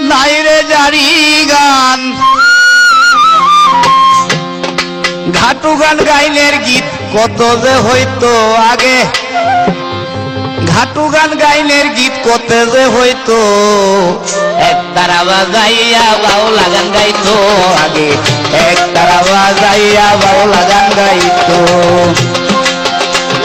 নাই রে জারি গান ঘাটু গান গাইনের গীত কত যে হইতো আগে ঘাটু গান গাইনের গীত কত যে হইতো এক তারা বাজাইয়া বাউলা গান গাইতো আগে এক তারা বাজাইয়া বাউলা গান গাইতো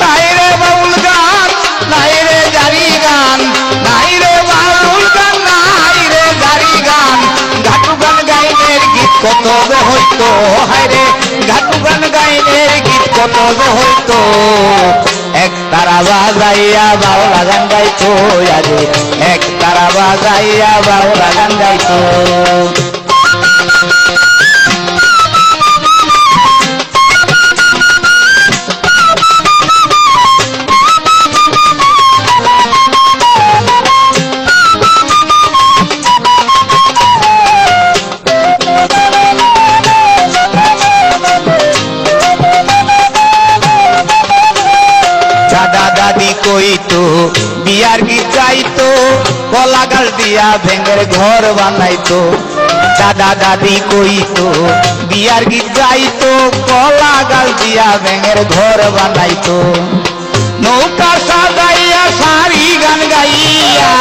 নাই রে বাউল গান নাই রে জারি গান নাই রে বাউল গান নাই রে জারি গান ঘাটু গান গাইনের গীত কত যে হইতো হায় রে ঘাটু গান গাইনের গীত কত যে হইতো এক তারা বাজাইয়া বাউলা গান গাইতো আগে এক তারা বাজাইয়া বাউলা গান গাইতো কইতো বিয়ার গীত গাইতো কলা গাছ দিয়া ভেঙের ঘর বানাইতো দাদা দাদি কইতো বিয়ার গীত গাইতো কলা গাছ দিয়া ভেঙের ঘর বানাইতো নৌকা সাজাইয়া সারি গান গাইয়া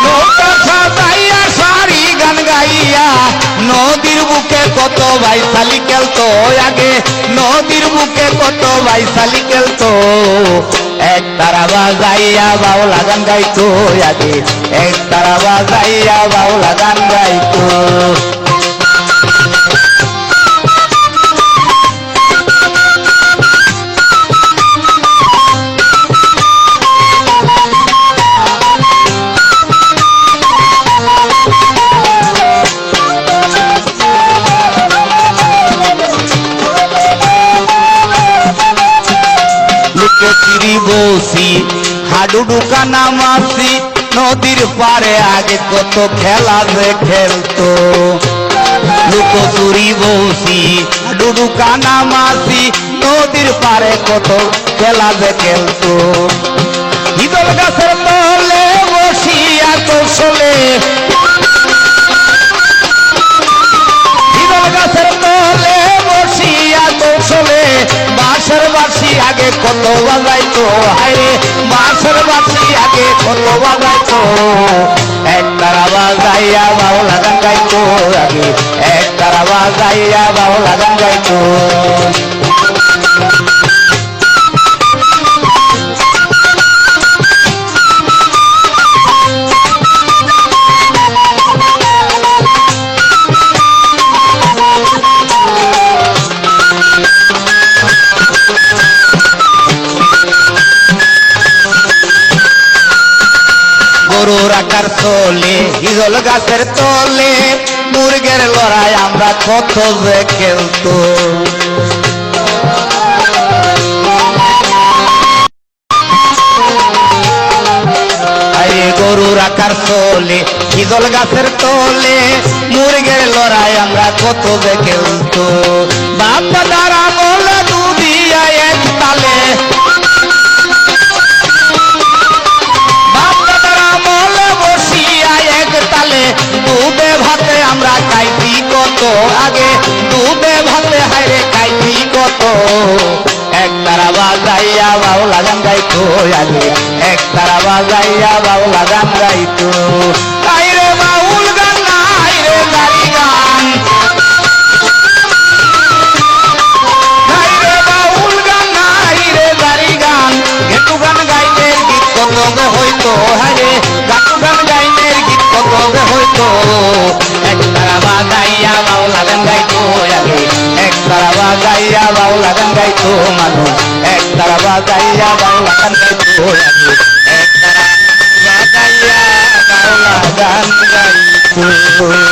নৌকা সাজাইয়া সারি গান গাইয়া নদীর বুকে কত ভাইসালি খেলতো আগে নদীর বুকে কত ভাইসালি খেলতো এক তারা বাজাইয়া বাউলা গান গাইতো আগে এক তারা বাজাইয়া বাউলা গান গাইতো বসি হাডুডুকা নামাসি নদীর পারে আগে কত খেলা যে খেলতো লুকোচুরি বসি হাডুডুকা নামাসি নদীর পারে কত খেলা যে খেলতো হিদল গাছের তলে বসিয়া কৌশলে হিদল গাছের তলে বসিয়া কৌশলে বাঁশের বাঁশি আগে কত বাজাইতো হায়রে বাঁশের বাঁশি আগে কত বাজাইতো এক তারা বাজাইয়া বাউলা গান গাইতো আগে এক তারা বাজাইয়া বাউলা গান গাইতো গরুর আকার চলে হিজল গাছের তলে মুরগের লড়াই আমরা কত যে খেলতো গরুর আকার চলে হিজল গাছের তলে মুরগের লড়াই আমরা কত যে খেলতো বাপ দাদারা বলে দুধিয়া এক তালে দুধে ভাতে আমরা খাইছি কত আগে দুধে ভাতে হাইরে খাইছি কত এক তারা বাজাইয়া বাউলা গান গাইতো আগে এক তারা বাজাইয়া বাউলা গান গাইতো হাইরে বাউল গান হাইরে জারি গান হাইরে বাউল গান হাইরে জারি গান ঘেটু গান গাইনের গীত কত হইতো হাইরে গাটু গান গাইনের গীত কত হইতো এক তারা বাজাইয়া বাউলা গান গাইতো আগে এক তারা বাজাইয়া বাউলা গান গাইতো মানুষ এক তারা বাজাইয়া বাউলা গান গাইতো আগে এক তারা বাজাইয়া বাউলা গান গাইতো